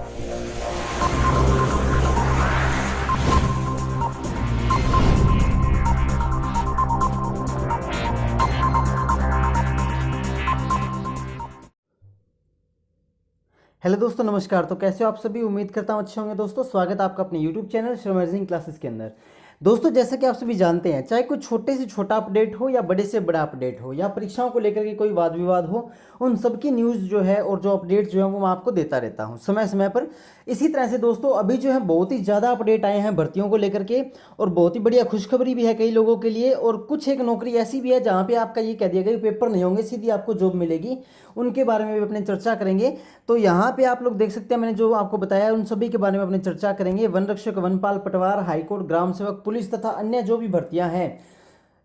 Hello दोस्तों, नमस्कार। तो कैसे हो आप सभी? उम्मीद करता हूँ अच्छे होंगे। दोस्तों स्वागत है आपका अपने यूट्यूब चैनल श्रमर्जिंग क्लासेस के अंदर। दोस्तों जैसा कि आप सभी जानते हैं, चाहे कोई छोटे से छोटा अपडेट हो या बड़े से बड़ा अपडेट हो या परीक्षाओं को लेकर के कोई वाद विवाद हो, उन सब की न्यूज़ जो है और जो अपडेट्स जो है वो मैं आपको देता रहता हूँ समय समय पर। इसी तरह से दोस्तों अभी जो है बहुत ही ज़्यादा अपडेट आए हैं भर्तियों को लेकर के, और बहुत ही बढ़िया खुशखबरी भी है कई लोगों के लिए। और कुछ एक नौकरी ऐसी भी है जहाँ पे आपका ये कह दिया गया पेपर नहीं होंगे, सीधी आपको जॉब मिलेगी। उनके बारे में भी अपने चर्चा करेंगे। तो यहाँ पे आप लोग देख सकते हैं, मैंने जो आपको बताया उन सभी के बारे में अपनी चर्चा करेंगे। वन रक्षक, वनपाल, पटवार, हाईकोर्ट, ग्राम सेवक, पुलिस तथा अन्य जो भी भर्तियां हैं,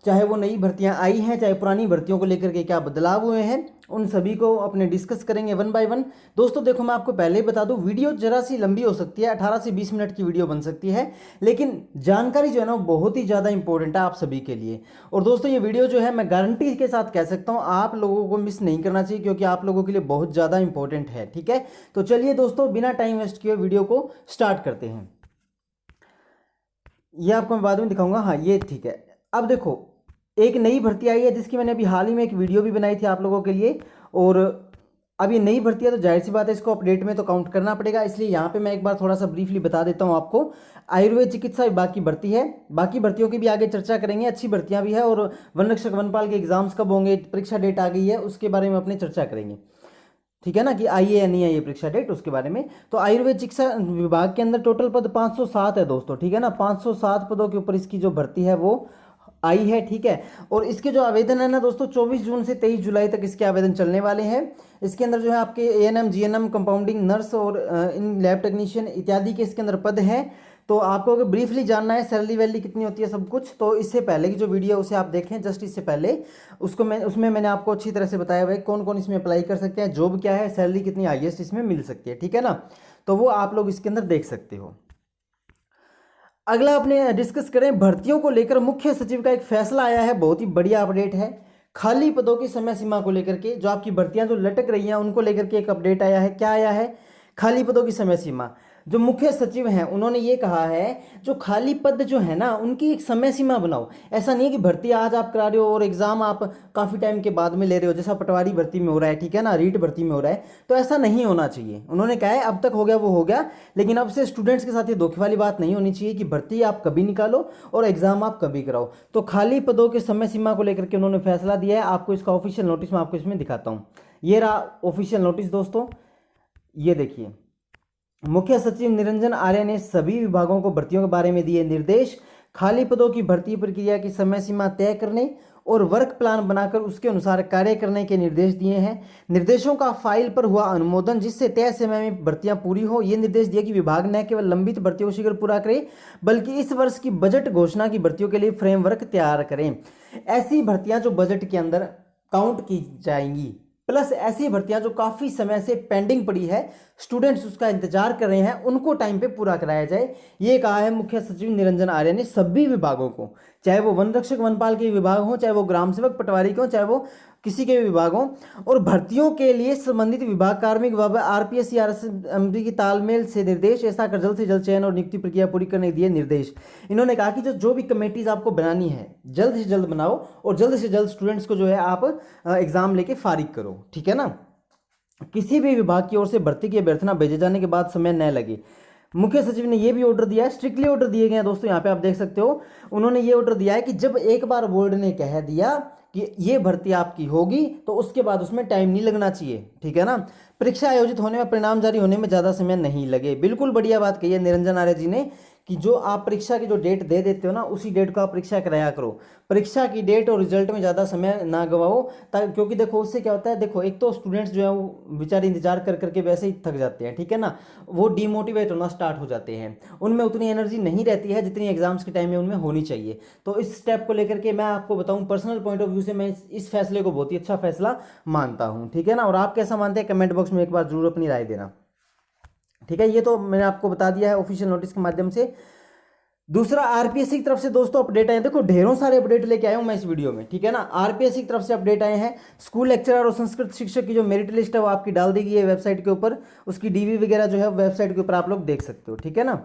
चाहे वो नई भर्तियां आई हैं चाहे पुरानी भर्तियों को लेकर के क्या बदलाव हुए हैं, उन सभी को अपने डिस्कस करेंगे वन बाय वन। दोस्तों देखो, मैं आपको पहले ही बता दूं, वीडियो जरा सी लंबी हो सकती है, 18 से 20 मिनट की वीडियो बन सकती है, लेकिन जानकारी जो है ना बहुत ही ज़्यादा इंपॉर्टेंट है आप सभी के लिए। और दोस्तों ये वीडियो जो है मैं गारंटी के साथ कह सकता हूँ आप लोगों को मिस नहीं करना चाहिए, क्योंकि आप लोगों के लिए बहुत ज़्यादा इंपॉर्टेंट है। ठीक है, तो चलिए दोस्तों बिना टाइम वेस्ट किए वीडियो को स्टार्ट करते हैं। ये आपको मैं बाद में दिखाऊंगा। हाँ ये ठीक है। अब देखो, एक नई भर्ती आई है जिसकी मैंने अभी हाल ही में एक वीडियो भी बनाई थी आप लोगों के लिए। और अब ये नई भर्ती है तो जाहिर सी बात है इसको अपडेट में तो काउंट करना पड़ेगा, इसलिए यहाँ पे मैं एक बार थोड़ा सा ब्रीफली बता देता हूँ आपको। आयुर्वेद चिकित्सा विभाग की भर्ती है, बाकी भर्तियों की भी आगे चर्चा करेंगे, अच्छी भर्तियाँ भी है। और वन रक्षक वनपाल के एग्जाम्स कब होंगे, परीक्षा डेट आ गई है, उसके बारे में अपने चर्चा करेंगे। ठीक है ना, कि आई है या नहीं आई है परीक्षा डेट, उसके बारे में। तो आयुर्वेद चिकित्सा विभाग के अंदर टोटल पद 507 है दोस्तों। ठीक है ना, 507 पदों के ऊपर इसकी जो भर्ती है वो आई है। ठीक है, और इसके जो आवेदन है ना दोस्तों, 24 जून से 23 जुलाई तक इसके आवेदन चलने वाले हैं। इसके अंदर जो है आपके एएनएम, जीएनएम, कंपाउंडिंग नर्स और इन लैब टेक्नीशियन इत्यादि के इसके अंदर पद हैं। तो आपको अगर ब्रीफली जानना है सैलरी वैलरी कितनी होती है सब कुछ, तो इससे पहले की जो वीडियो है उसे आप देखें, जस्ट इससे पहले उसमें मैंने आपको अच्छी तरह से बताया हुआ है कौन कौन इसमें अप्लाई कर सकते हैं, जॉब क्या है, सैलरी कितनी हाईएस्ट इसमें मिल सकती है। ठीक है ना, तो वो आप लोग इसके अंदर देख सकते हो। अगला अपने डिस्कस करें भर्तियों को लेकर मुख्य सचिव का एक फैसला आया है, बहुत ही बढ़िया अपडेट है। खाली पदों की समय सीमा को लेकर के, जो आपकी भर्तियां जो लटक रही हैं उनको लेकर के एक अपडेट आया है। क्या आया है? खाली पदों की समय सीमा। जो मुख्य सचिव हैं उन्होंने ये कहा है, जो खाली पद जो है ना उनकी एक समय सीमा बनाओ। ऐसा नहीं है कि भर्ती आज आप करा रहे हो और एग्जाम आप काफ़ी टाइम के बाद में ले रहे हो, जैसा पटवारी भर्ती में हो रहा है। ठीक है ना, रीट भर्ती में हो रहा है, तो ऐसा नहीं होना चाहिए। उन्होंने कहा है अब तक हो गया वो हो गया, लेकिन अब से स्टूडेंट्स के साथ ये धोखे वाली बात नहीं होनी चाहिए कि भर्ती आप कभी निकालो और एग्जाम आप कभी कराओ। तो खाली पदों के समय सीमा को लेकर के उन्होंने फैसला दिया है। आपको इसका ऑफिशियल नोटिस मैं आपको इसमें दिखाता हूँ। ये रहा ऑफिशियल नोटिस दोस्तों, ये देखिए। मुख्य सचिव निरंजन आर्य ने सभी विभागों को भर्तियों के बारे में दिए निर्देश। खाली पदों की भर्ती प्रक्रिया की समय सीमा तय करने और वर्क प्लान बनाकर उसके अनुसार कार्य करने के निर्देश दिए हैं। निर्देशों का फाइल पर हुआ अनुमोदन, जिससे तय समय में भर्तियां पूरी हो। ये निर्देश दिया कि विभाग न केवल लंबित भर्तियों को शीघ्र पूरा करे, बल्कि इस वर्ष की बजट घोषणा की भर्तियों के लिए फ्रेमवर्क तैयार करें। ऐसी भर्तियां जो बजट के अंदर काउंट की जाएंगी, प्लस ऐसी भर्तियां जो काफ़ी समय से पेंडिंग पड़ी है, स्टूडेंट्स उसका इंतजार कर रहे हैं, उनको टाइम पे पूरा कराया जाए। ये कहा है मुख्य सचिव निरंजन आर्य ने सभी विभागों को, चाहे वो वन रक्षक वनपाल के विभाग हों, चाहे वो ग्राम सेवक पटवारी के हों, चाहे वो किसी के भी विभाग हों। और भर्तियों के लिए संबंधित विभाग कार्मिक विभाग आरपीएस या आरएसएमडी की तालमेल से निर्देश, ऐसा कर जल्द से जल्द चयन और नियुक्ति प्रक्रिया पूरी करने के दिए निर्देश। इन्होंने कहा कि जो भी कमेटीज आपको बनानी है जल्द से जल्द बनाओ और जल्द से जल्द स्टूडेंट्स को जो है आप एग्जाम लेके फारिग करो। ठीक है ना, किसी भी विभाग की ओर से भर्ती की अभ्यर्थना भेजे जाने के बाद समय न लगे। मुख्य सचिव ने यह भी ऑर्डर दिया है, स्ट्रिक्टली ऑर्डर दिए गए हैं दोस्तों, यहाँ पे आप देख सकते हो। उन्होंने ये ऑर्डर दिया है कि जब एक बार बोर्ड ने कह दिया कि ये भर्ती आपकी होगी, तो उसके बाद उसमें टाइम नहीं लगना चाहिए। ठीक है ना, परीक्षा आयोजित होने में, परिणाम जारी होने में ज़्यादा समय नहीं लगे। बिल्कुल बढ़िया बात कही है निरंजन आर्य जी ने कि जो आप परीक्षा की जो डेट दे देते हो ना, उसी डेट को आप परीक्षा कराया करो। परीक्षा की डेट और रिजल्ट में ज़्यादा समय ना गवाओ, क्योंकि देखो उससे क्या होता है, देखो एक तो स्टूडेंट्स जो है वो बेचारे इंतजार कर करके वैसे ही थक जाते हैं। ठीक है ना, वो डिमोटिवेट होना स्टार्ट हो जाते हैं, उनमें उतनी एनर्जी नहीं रहती है जितनी एग्जाम्स के टाइम में उनमें होनी चाहिए। तो इस स्टेप को लेकर के मैं आपको बताऊं, पर्सनल पॉइंट ऑफ व्यू से मैं इस फैसले को बहुत ही अच्छा फैसला मानता हूँ। ठीक है ना, और आप कैसा मानते हैं कमेंट बॉक्स में एक बार जरूर अपनी राय देना। ठीक है, ये तो मैंने आपको बता दिया है ऑफिशियल नोटिस के माध्यम से। दूसरा आरपीएससी की तरफ से दोस्तों अपडेट आए, देखो ढेरों सारे अपडेट लेके आया हूं मैं इस वीडियो में, ठीक है ना। आरपीएससी की तरफ से अपडेट आए हैं। स्कूल लेक्चरर और संस्कृत शिक्षक की जो मेरिट लिस्ट है वो आपकी डाल दी गई है वेबसाइट के ऊपर, उसकी डीवी वगैरह जो है वेबसाइट के ऊपर आप लोग देख सकते हो, ठीक है ना।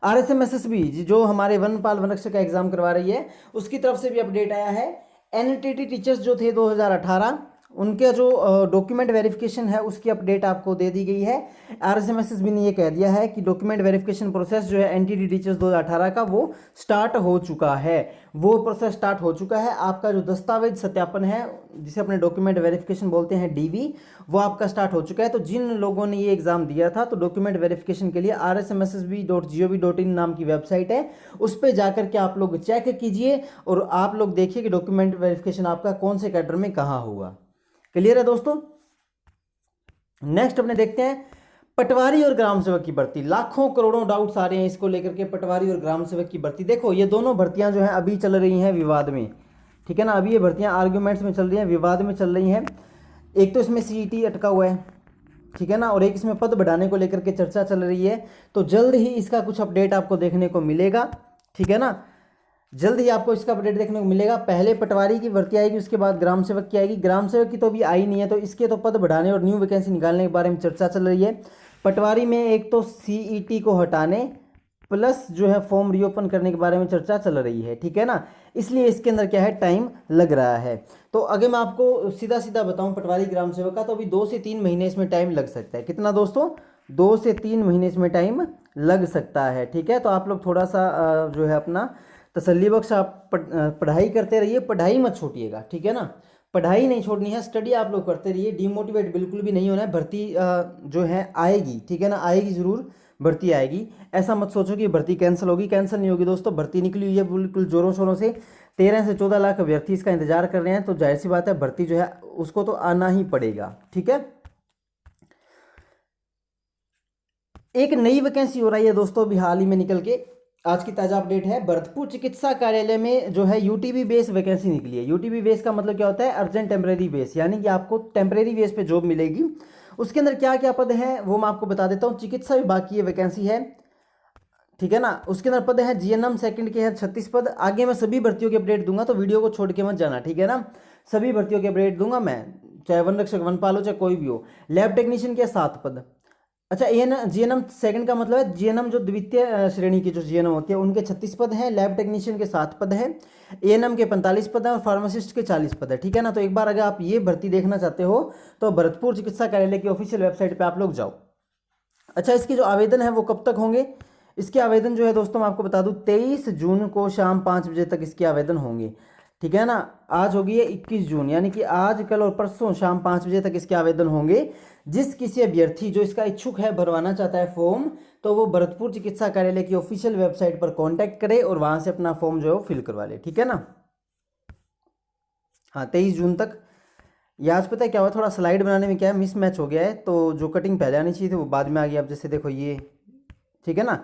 आरएसएमएसएसबी जो हमारे वनपाल वनरक्षक का एग्जाम करवा रही है, उसकी तरफ से भी अपडेट आया है। एनटीटी टीचर्स जो थे 2018, उनका जो डॉक्यूमेंट वेरिफिकेशन है उसकी अपडेट आपको दे दी गई है। आरएसएमएसएसबी ने ये कह दिया है कि डॉक्यूमेंट वेरिफिकेशन प्रोसेस जो है एनटीटी टीचर्स 2018 का वो स्टार्ट हो चुका है, वो प्रोसेस स्टार्ट हो चुका है। आपका जो दस्तावेज सत्यापन है, जिसे अपने डॉक्यूमेंट वेरिफिकेशन बोलते हैं डीवी, वो आपका स्टार्ट हो चुका है। तो जिन लोगों ने ये एग्जाम दिया था तो डॉक्यूमेंट वेरिफिकेशन के लिए rsmssb.gov.in नाम की वेबसाइट है, उस पर जाकर के आप लोग चेक कीजिए और आप लोग देखिए कि डॉक्यूमेंट वेरिफिकेशन आपका कौन से कैडर में कहाँ हुआ। क्लियर है दोस्तों। नेक्स्ट अपने देखते हैं पटवारी और ग्राम सेवक की भर्ती। लाखों करोड़ों डाउट्स आ रहे हैं इसको लेकर के, पटवारी और ग्राम सेवक की भर्ती। देखो ये दोनों भर्तियां जो हैं अभी चल रही हैं विवाद में, ठीक है ना। अभी ये भर्तियां आर्ग्यूमेंट्स में चल रही हैं, विवाद में चल रही हैं। एक तो इसमें सीईटी अटका हुआ है, ठीक है ना, और एक इसमें पद बढ़ाने को लेकर के चर्चा चल रही है। तो जल्द ही इसका कुछ अपडेट आपको देखने को मिलेगा, ठीक है ना। जल्द ही आपको इसका अपडेट देखने को मिलेगा। पहले पटवारी की भर्ती आएगी, उसके बाद ग्राम सेवक की आएगी। ग्राम सेवक की तो अभी आई नहीं है, तो इसके तो पद बढ़ाने और न्यू वैकेंसी निकालने के बारे में चर्चा चल रही है। पटवारी में एक तो सीईटी को हटाने प्लस जो है फॉर्म रीओपन करने के बारे में चर्चा चल रही है, ठीक है ना। इसलिए इसके अंदर क्या है, टाइम लग रहा है। तो अगर मैं आपको सीधा सीधा बताऊं पटवारी ग्राम सेवक का, तो अभी 2 से 3 महीने इसमें टाइम लग सकता है। कितना दोस्तों, 2 से 3 महीने इसमें टाइम लग सकता है, ठीक है। तो आप लोग थोड़ा सा जो है अपना तसल्ली बख्श आप पढ़ाई करते रहिए, पढ़ाई मत छोड़िएगा, ठीक है ना। पढ़ाई नहीं छोड़नी है, स्टडी आप लोग करते रहिए, डिमोटिवेट बिल्कुल भी नहीं होना है। भर्ती जो है आएगी, ठीक है ना, आएगी ज़रूर, भर्ती आएगी। ऐसा मत सोचो कि भर्ती कैंसिल होगी, कैंसिल नहीं होगी दोस्तों। भर्ती निकली हुई है बिल्कुल जोरों शोरों से। 13 से 14 लाख अभ्यर्थी इसका इंतजार कर रहे हैं, तो जाहिर सी बात है भर्ती जो है उसको तो आना ही पड़ेगा, ठीक है। एक नई वैकेंसी हो रही है दोस्तों अभी हाल ही में निकल के, आज की ताज़ा अपडेट है। भरतपुर चिकित्सा कार्यालय में जो है यूटीबी बेस वैकेंसी निकली है। यूटीबी बेस का मतलब क्या होता है, अर्जेंट टेम्परेरी बेस, यानी कि आपको टेम्परेरी बेस पे जॉब मिलेगी। उसके अंदर क्या क्या पद है वो मैं आपको बता देता हूँ। चिकित्सा विभाग की ये वैकेंसी है, ठीक है ना। उसके अंदर पद है जीएनएम सेकंड के हैं 36 पद। आगे मैं सभी भर्तियों के अपडेट दूंगा, तो वीडियो को छोड़ के मत जाना, ठीक है ना। सभी भर्तियों के अपडेट दूंगा मैं, चाहे वन रक्षक वनपाल हो चाहे कोई भी हो। लैब टेक्नीशियन के 7 पद। अच्छा, जीएनएम सेकंड का मतलब है जीएनएम जो द्वितीय श्रेणी की जो जीएनएम होती है उनके 36 पद हैं। लैब टेक्नीशियन के 7 पद हैं। एएनएम के 45 पद हैं और फार्मासिस्ट के 40 पद है, ठीक है ना। तो एक बार अगर आप ये भर्ती देखना चाहते हो तो भरतपुर चिकित्सा कार्यालय की ऑफिशियल वेबसाइट पर आप लोग जाओ। अच्छा, इसके जो आवेदन है वो कब तक होंगे, इसके आवेदन जो है दोस्तों मैं आपको बता दूं 23 जून को शाम 5 बजे तक इसके आवेदन होंगे, ठीक है ना। आज होगी है 21 जून, यानी कि आज कल और परसों शाम 5 बजे तक इसके आवेदन होंगे। जिस किसी अभ्यर्थी जो इसका इच्छुक है, भरवाना चाहता है फॉर्म, तो वो भरतपुर चिकित्सा कार्यालय की ऑफिशियल वेबसाइट पर कांटेक्ट करे और वहां से अपना फॉर्म जो है वो फिल करवा ले, ठीक है ना। हाँ, 23 जून तक। ये आज पता है क्या हुआ, थोड़ा स्लाइड बनाने में क्या है मिस मैच हो गया है, तो जो कटिंग पहले आनी चाहिए थी वो बाद में आ गई। अब जैसे देखो ये, ठीक है ना,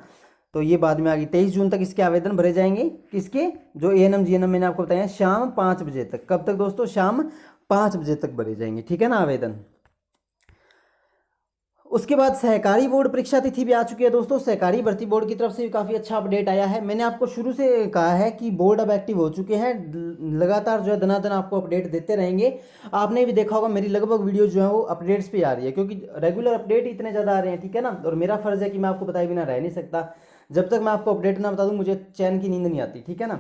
तो ये बाद में आ गई। 23 जून तक इसके आवेदन भरे जाएंगे। किसके, जो एएनएम जीएनएम मैंने आपको बताया शाम 5 बजे तक। कब तक दोस्तों, शाम 5 बजे तक भरे जाएंगे, ठीक है ना आवेदन। उसके बाद सहकारी बोर्ड परीक्षा तिथि भी आ चुकी है दोस्तों। सहकारी भर्ती बोर्ड की तरफ से भी काफ़ी अच्छा अपडेट आया है। मैंने आपको शुरू से कहा है कि बोर्ड अब एक्टिव हो चुके हैं, लगातार जो है दनादन आपको अपडेट देते रहेंगे। आपने भी देखा होगा मेरी लगभग वीडियो जो है वो अपडेट्स पे आ रही है, क्योंकि रेगुलर अपडेट इतने ज़्यादा आ रहे हैं, ठीक है ना। और मेरा फर्ज है कि मैं आपको बताए बिना रह नहीं सकता। जब तक मैं आपको अपडेट ना बता दूँ मुझे चैन की नींद नहीं आती, ठीक है ना,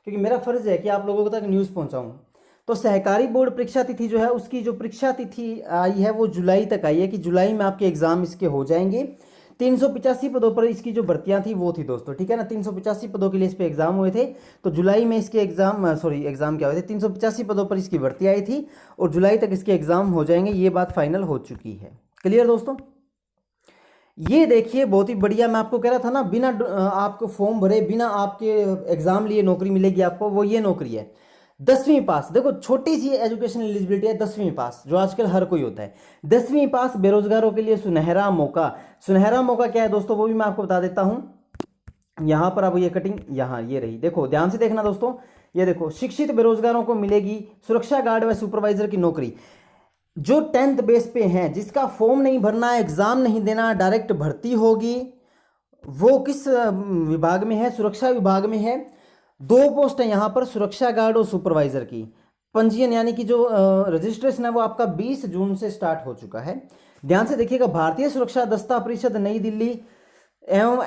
क्योंकि मेरा फर्ज है कि आप लोगों तक न्यूज़ पहुँचाऊँ। तो सहकारी बोर्ड परीक्षा तिथि जो है उसकी जो परीक्षा तिथि आई है वो जुलाई तक आई है, कि जुलाई में आपके एग्जाम इसके हो जाएंगे। 385 पदों पर इसकी जो भर्तियां थी वो थी दोस्तों, ठीक है ना। 385 पदों के लिए इस पे एग्जाम हुए थे, तो जुलाई में इसके एग्जाम क्या हुए थे, 385 पदों पर इसकी भर्ती आई थी और जुलाई तक इसके एग्जाम हो जाएंगे। ये बात फाइनल हो चुकी है। क्लियर दोस्तों। ये देखिए बहुत ही बढ़िया, मैं आपको कह रहा था ना, बिना आपको फॉर्म भरे, बिना आपके एग्जाम लिए नौकरी मिलेगी आपको, वो ये नौकरी है 10वीं पास। देखो छोटी सी एजुकेशन एलिजिबिलिटी है 10वीं पास, जो आजकल हर कोई होता है। 10वीं पास बेरोजगारों के लिए सुनहरा मौका। सुनहरा मौका क्या है दोस्तों, वो भी मैं आपको बता देता हूं। यहां पर अब ये कटिंग यहां ये रही, देखो ध्यान से देखना दोस्तों। ये देखो, शिक्षित बेरोजगारों को मिलेगी सुरक्षा गार्ड व सुपरवाइजर की नौकरी। जो 10th बेस पे हैं, जिसका फॉर्म नहीं भरना, एग्जाम नहीं देना, डायरेक्ट भर्ती होगी, वो किस विभाग में है? सुरक्षा विभाग में है। 2 पोस्ट है यहाँ पर, सुरक्षा गार्ड और सुपरवाइजर की। पंजीयन यानी कि जो रजिस्ट्रेशन है वो आपका 20 जून से स्टार्ट हो चुका है। ध्यान से देखिएगा, भारतीय सुरक्षा दस्ता परिषद नई दिल्ली एवं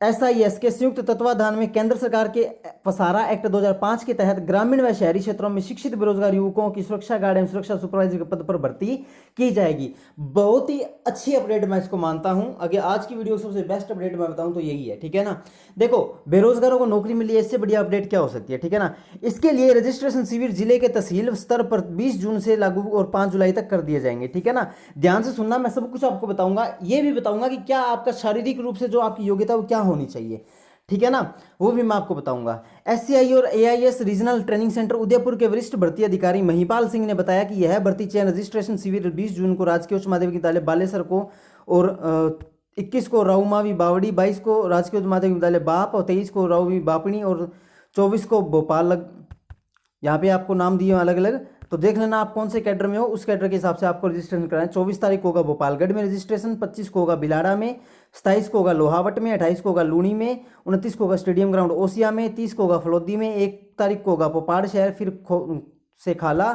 SIS के संयुक्त तत्वाधान में केंद्र सरकार के पसारा एक्ट 2005 के तहत ग्रामीण व शहरी क्षेत्रों में शिक्षित बेरोजगार युवकों की सुरक्षा गार्ड एवं सुरक्षा सुपरवाइजर के पद पर भर्ती की जाएगी। बहुत ही अच्छी अपडेट मैं इसको मानता हूं। अगर आज की वीडियो सबसे बेस्ट अपडेट मैं बताऊं तो यही है, ठीक है ना। देखो, बेरोजगारों को नौकरी मिली है, इससे बढ़िया अपडेट क्या हो सकती है, ठीक है ना। इसके लिए रजिस्ट्रेशन शिविर जिले के तहसील स्तर पर 20 जून से लागू और 5 जुलाई तक कर दिए जाएंगे, ठीक है ना। ध्यान से सुनना, मैं सब कुछ आपको बताऊंगा। ये भी बताऊंगा कि क्या आपका शारीरिक रूप से जो आपकी योग्यता वो क्या होनी चाहिए, ठीक है ना, वो भी मैं आपको बताऊंगा। SCI और AIS regional training centre Udaipur के वरिष्ठ भर्ती अधिकारी महिपाल सिंह ने बताया कि यह भर्ती चयन रजिस्ट्रेशन शिविर 20 जून को राजकीय उच्च माध्यमिक विद्यालय बालेसर को और 21 को राउमावी बावड़ी, 22 को राजकीय उच्च माध्यमिक विद्यालय बाप और 23 को राउवी बापणी और 24 को भोपाल। यहाँ पे आपको नाम दिए अलग अलग, तो देख लेना आप कौन से कैडर में हो, उस कैडर के हिसाब से आपको रजिस्ट्रेशन कराएं। 24 तारीख को होगा भोपालगढ़ में रजिस्ट्रेशन, 25 को होगा बिलाड़ा में, 27 को होगा लोहावट में, 28 को होगा लूणी में, 29 को होगा स्टेडियम ग्राउंड ओसिया में, 30 को होगा फलोदी में, 1 तारीख को होगा पोपाड़ शहर, फिर से खाला,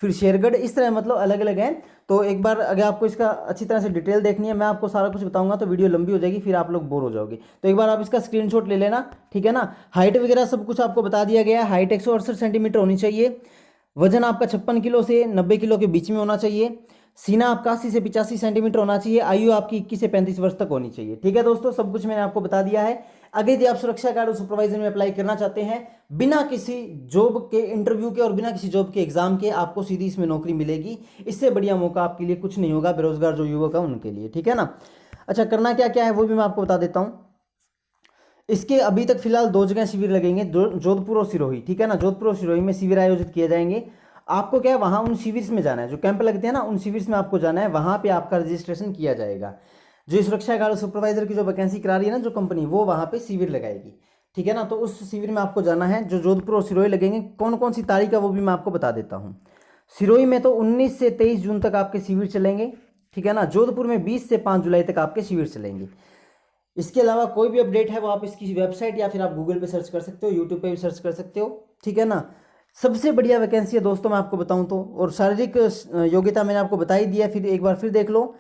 फिर शेरगढ़। इस तरह मतलब अलग अलग हैं। तो एक बार अगर आपको इसका अच्छी तरह से डिटेल देखनी है, मैं आपको सारा कुछ बताऊंगा तो वीडियो लंबी हो जाएगी, फिर आप लोग बोर हो जाओगे। तो एक बार आप इसका स्क्रीनशॉट ले लेना, ठीक है ना। हाइट वगैरह सब कुछ आपको बता दिया गया है। हाइट 168 सेंटीमीटर होनी चाहिए। वजन आपका 56 किलो से 90 किलो के बीच में होना चाहिए। सीना आपका 80 से 85 सेंटीमीटर होना चाहिए। आयु आपकी 21 से 35 वर्ष तक होनी चाहिए, ठीक है दोस्तों। सब कुछ मैंने आपको बता दिया है। अगर यदि आप सुरक्षा गार्ड और सुपरवाइजर में अप्लाई करना चाहते हैं बिना किसी जॉब के इंटरव्यू के और बिना किसी जॉब के एग्जाम के, आपको सीधी इसमें नौकरी मिलेगी। इससे बढ़िया मौका आपके लिए कुछ नहीं होगा, बेरोजगार जो युवक है उनके लिए, ठीक है ना। अच्छा, करना क्या क्या है वो भी मैं आपको बता देता हूँ। इसके अभी तक फिलहाल 2 जगह शिविर लगेंगे, जोधपुर और सिरोही, ठीक है ना। जोधपुर और सिरोही में शिविर आयोजित किए जाएंगे। आपको क्या है, वहां उन शिविर में जाना है, जो कैंप लगते हैं ना, उन शिविर में आपको जाना है, वहां पे आपका रजिस्ट्रेशन किया जाएगा। जो सुरक्षा गार्ड सुपरवाइजर की जो वैकेंसी करा रही है ना जो कंपनी, वो वहां पे शिविर लगाएगी, ठीक है ना। तो उस शिविर में आपको जाना है। जो जोधपुर और सिरोही लगेंगे, कौन कौन सी तारीख है वो भी मैं आपको बता देता हूँ। सिरोही में तो 19 से 23 जून तक आपके शिविर चलेंगे, ठीक है ना। जोधपुर में 20 से 5 जुलाई तक आपके शिविर चलेंगे। इसके अलावा कोई भी अपडेट है वो आप इसकी वेबसाइट या फिर आप गूगल पे सर्च कर सकते हो, यूट्यूब पे भी सर्च कर सकते हो, ठीक है ना। सबसे बढ़िया वैकेंसी है दोस्तों, मैं आपको बताऊं तो। और शारीरिक योग्यता मैंने आपको बता ही दिया, फिर एक बार फिर देख लो।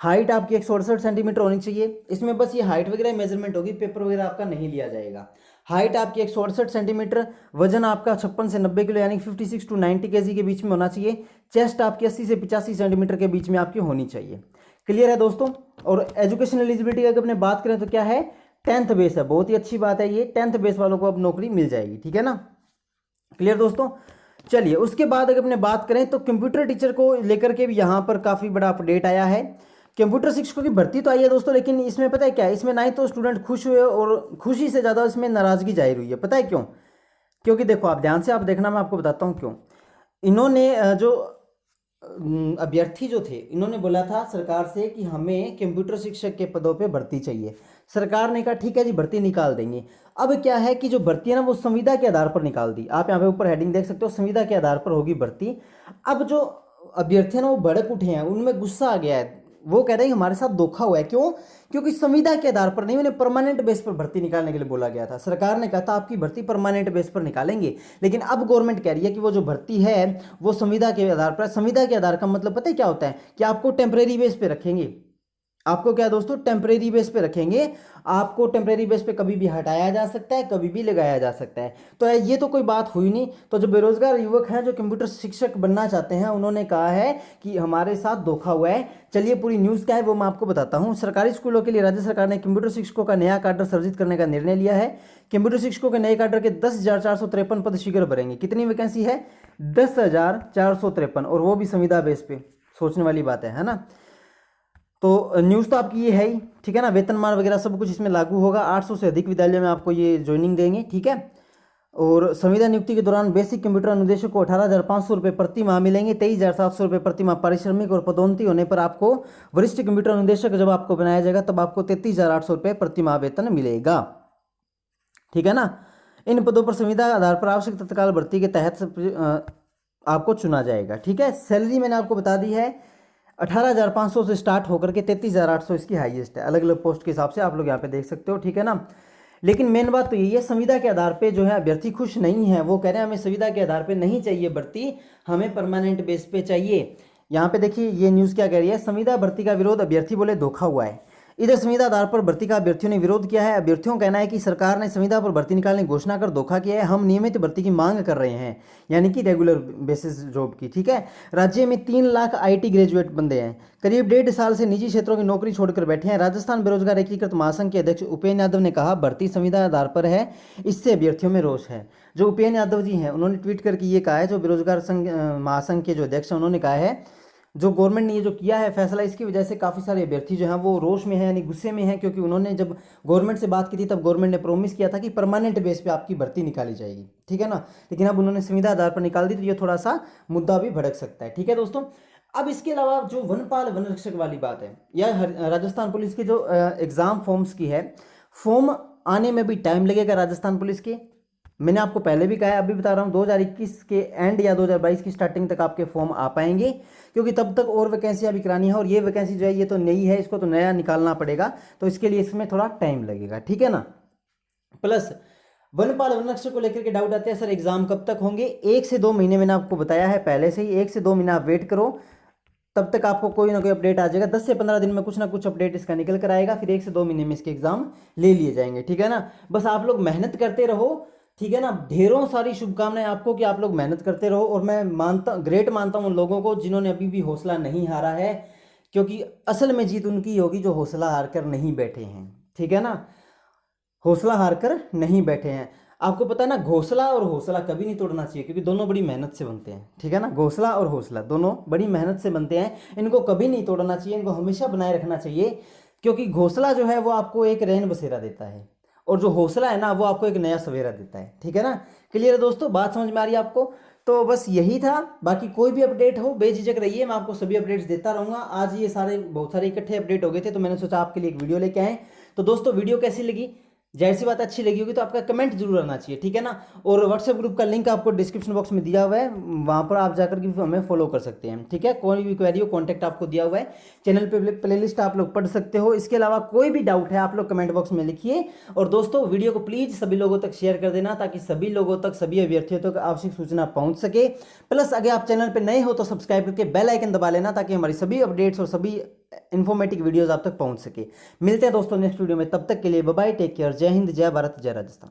हाइट आपकी 168 सेंटीमीटर होनी चाहिए। इसमें बस ये हाइट वगैरह मेजरमेंट होगी, पेपर वगैरह आपका नहीं लिया जाएगा। हाइट आपकी 168 सेंटीमीटर, वजन आपका 56 से 90 किलो यानी 56 to 90 kg के बीच में होना चाहिए। चेस्ट आपकी 80 से 85 सेंटीमीटर के बीच में आपकी होनी चाहिए। क्लियर है दोस्तों। और एजुकेशन एलिजिबिलिटी की अगर अपने बात करें तो क्या है, 10th बेस है। बहुत ही अच्छी बात है ये, 10th बेस वालों को अब नौकरी मिल जाएगी, ठीक है ना। क्लियर दोस्तों। चलिए, उसके बाद अगर अपने बात करें तो कंप्यूटर टीचर को लेकर के भी यहाँ पर काफ़ी बड़ा अपडेट आया है। कंप्यूटर शिक्षकों की भर्ती तो आई है दोस्तों, लेकिन इसमें पता है क्या है, इसमें ना ही तो स्टूडेंट खुश हुए और खुशी से ज़्यादा इसमें नाराज़गी जाहिर हुई है। पता है क्यों? क्योंकि देखो, आप ध्यान से आप देखना, मैं आपको बताता हूँ क्यों। इन्होंने जो अभ्यर्थी जो थे, इन्होंने बोला था सरकार से कि हमें कंप्यूटर शिक्षक के पदों पे भर्ती चाहिए। सरकार ने कहा ठीक है जी, भर्ती निकाल देंगे। अब क्या है कि जो भर्ती है ना वो संविदा के आधार पर निकाल दी। आप यहाँ पे ऊपर हेडिंग देख सकते हो, संविदा के आधार पर होगी भर्ती। अब जो अभ्यर्थी है ना वो भड़क उठे हैं, उनमें गुस्सा आ गया है। वो कह रहे हैं हमारे साथ धोखा हुआ है। क्यों? क्योंकि संविदा के आधार पर नहीं, उन्हें परमानेंट बेस पर भर्ती निकालने के लिए बोला गया था। सरकार ने कहा था आपकी भर्ती परमानेंट बेस पर निकालेंगे, लेकिन अब गवर्नमेंट कह रही है कि वो जो भर्ती है वो संविदा के आधार पर। संविदा के आधार का मतलब पता है क्या होता है, कि आपको टेम्परेरी बेस पे रखेंगे। आपको क्या दोस्तों, टेम्परेरी बेस पे रखेंगे। आपको टेम्परेरी बेस पे कभी भी हटाया जा सकता है, कभी भी लगाया जा सकता है। तो ये तो कोई बात हुई नहीं। तो जो बेरोजगार युवक हैं जो कंप्यूटर शिक्षक बनना चाहते हैं, उन्होंने कहा है कि हमारे साथ धोखा हुआ है। चलिए, पूरी न्यूज़ क्या है वो मैं आपको बताता हूँ। सरकारी स्कूलों के लिए राज्य सरकार ने कंप्यूटर शिक्षकों का नया काडर सर्जित करने का निर्णय लिया है। कंप्यूटर शिक्षकों के नए काडर के 10,453 पद शीघ्र भरेंगे। कितनी वैकेंसी है? 10,453, और वो भी संविदा बेस पे। सोचने वाली बात है ना। तो न्यूज़ तो आपकी ये है ही, ठीक है ना। वेतनमान वगैरह सब कुछ इसमें लागू होगा। 800 से अधिक विद्यालयों में आपको ये ज्वाइनिंग देंगे, ठीक है। और संविदा नियुक्ति के दौरान बेसिक कंप्यूटर अनुदेशक को 18,500 रुपये प्रति माह मिलेंगे। 23,700 रुपये प्रति माह पारिश्रमिक, और पदोन्नति होने पर आपको वरिष्ठ कंप्यूटर अनुदेशक जब आपको बनाया जाएगा तब आपको 33,800 रुपये प्रति माह वेतन मिलेगा, ठीक है ना। इन पदों पर संविदा आधार पर आवश्यक तत्काल भर्ती के तहत आपको चुना जाएगा, ठीक है। सैलरी मैंने आपको बता दी है। 18,500 से स्टार्ट होकर के 33,800 इसकी हाईएस्ट है, अलग अलग पोस्ट के हिसाब से आप लोग यहाँ पे देख सकते हो, ठीक है ना। लेकिन मेन बात तो यही है, संविदा के आधार पे जो है अभ्यर्थी खुश नहीं है। वो कह रहे हैं हमें संविदा के आधार पे नहीं चाहिए भर्ती, हमें परमानेंट बेस पे चाहिए। यहाँ पे देखिए ये न्यूज़ क्या कह रही है, संविदा भर्ती का विरोध, अभ्यर्थी बोले धोखा हुआ है। इधर संविदा आधार पर भर्ती का अभ्यर्थियों ने विरोध किया है। अभ्यर्थियों का कहना है कि सरकार ने संविदा पर भर्ती निकालने की घोषणा कर धोखा किया है। हम नियमित भर्ती की मांग कर रहे हैं, यानी कि रेगुलर बेसिस जॉब की, ठीक है। राज्य में 3 लाख IT ग्रेजुएट बंदे हैं, करीब 1.5 साल से निजी क्षेत्रों की नौकरी छोड़कर बैठे हैं। राजस्थान बेरोजगार एकीकृत महासंघ के अध्यक्ष उपेन्द्र यादव ने कहा भर्ती संविदा आधार पर है, इससे अभ्यर्थियों में रोष है। जो उपेन्द्र यादव जी हैं उन्होंने ट्वीट करके ये कहा है, जो बेरोजगार संघ महासंघ के जो अध्यक्ष हैं उन्होंने कहा है जो गवर्नमेंट ने ये जो किया है फैसला, इसकी वजह से काफ़ी सारे अभ्यर्थी जो हैं वो रोष में हैं, यानी गुस्से में हैं, क्योंकि उन्होंने जब गवर्नमेंट से बात की थी तब गवर्नमेंट ने प्रॉमिस किया था कि परमानेंट बेस पे आपकी भर्ती निकाली जाएगी, ठीक है ना। लेकिन अब उन्होंने संविदा आधार पर निकाल दी, तो ये थोड़ा सा मुद्दा भी भड़क सकता है, ठीक है दोस्तों। अब इसके अलावा जो वनपाल वन रक्षक वाली बात है, यह राजस्थान पुलिस की जो एग्ज़ाम फॉर्म्स की है, फॉर्म आने में भी टाइम लगेगा राजस्थान पुलिस के। मैंने आपको पहले भी कहा है, अभी बता रहा हूँ, 2021 के एंड या 2022 की स्टार्टिंग तक आपके फॉर्म आ पाएंगे, क्योंकि तब तक और वैकेंसी अभी करानी है। और ये वैकेंसी जो है ये तो नई है, इसको तो नया निकालना पड़ेगा, तो इसके लिए इसमें थोड़ा टाइम लगेगा, ठीक है ना। प्लस वनपाल वन रक्षक को लेकर के डाउट आते हैं, सर एग्जाम कब तक होंगे। 1 से 2 महीने मैंने आपको बताया है पहले से ही, 1 से 2 महीने आप वेट करो, तब तक आपको कोई ना कोई अपडेट आ जाएगा। 10 से 15 दिन में कुछ ना कुछ अपडेट इसका निकल कर आएगा, फिर 1 से 2 महीने में इसके एग्जाम ले लिए जाएंगे, ठीक है ना। बस आप लोग मेहनत करते रहो, ठीक है ना। ढेरों सारी शुभकामनाएं आपको कि आप लोग मेहनत करते रहो। और मैं ग्रेट मानता हूं उन लोगों को जिन्होंने अभी भी हौसला नहीं हारा है, क्योंकि असल में जीत उनकी होगी जो हौसला हार कर नहीं बैठे हैं, ठीक है ना। हौसला हार कर नहीं बैठे हैं। आपको पता है ना, घोंसला और हौसला कभी नहीं तोड़ना चाहिए, क्योंकि दोनों बड़ी मेहनत से बनते हैं, ठीक है ना। घोंसला और हौसला दोनों बड़ी मेहनत से बनते हैं, इनको कभी नहीं तोड़ना चाहिए, इनको हमेशा बनाए रखना चाहिए। क्योंकि घोंसला जो है वो आपको एक रैन बसेरा देता है, और जो हौसला है ना वो आपको एक नया सवेरा देता है, ठीक है ना। क्लियर है दोस्तों, बात समझ में आ रही है आपको। तो बस यही था, बाकी कोई भी अपडेट हो बेझिझक रहिए, मैं आपको सभी अपडेट्स देता रहूंगा। आज ये सारे बहुत सारे इकट्ठे अपडेट हो गए थे, तो मैंने सोचा आपके लिए एक वीडियो लेके आए। तो दोस्तों वीडियो कैसी लगी, जाहिर सी बात अच्छी लगी होगी तो आपका कमेंट जरूर आना चाहिए, ठीक है ना। और व्हाट्सएप ग्रुप का लिंक आपको डिस्क्रिप्शन बॉक्स में दिया हुआ है, वहां पर आप जाकर के हमें फॉलो कर सकते हैं, ठीक है। कोई भी क्वेरी हो कॉन्टैक्ट आपको दिया हुआ है, चैनल पे प्लेलिस्ट आप लोग पढ़ सकते हो। इसके अलावा कोई भी डाउट है आप लोग कमेंट बॉक्स में लिखिए। और दोस्तों वीडियो को प्लीज सभी लोगों तक शेयर कर देना, ताकि सभी लोगों तक, सभी अभ्यर्थियों तक आवश्यक सूचना पहुंच सके। प्लस अगर आप चैनल पर नए हो तो सब्सक्राइब करके बेल आइकन दबा लेना, ताकि हमारी सभी अपडेट्स और सभी इन्फॉर्मेटिव वीडियोस आप तक पहुंच सके। मिलते हैं दोस्तों नेक्स्ट वीडियो में, तब तक के लिए बाय बाय, टेक केयर, जय हिंद, जय भारत, जय राजस्थान।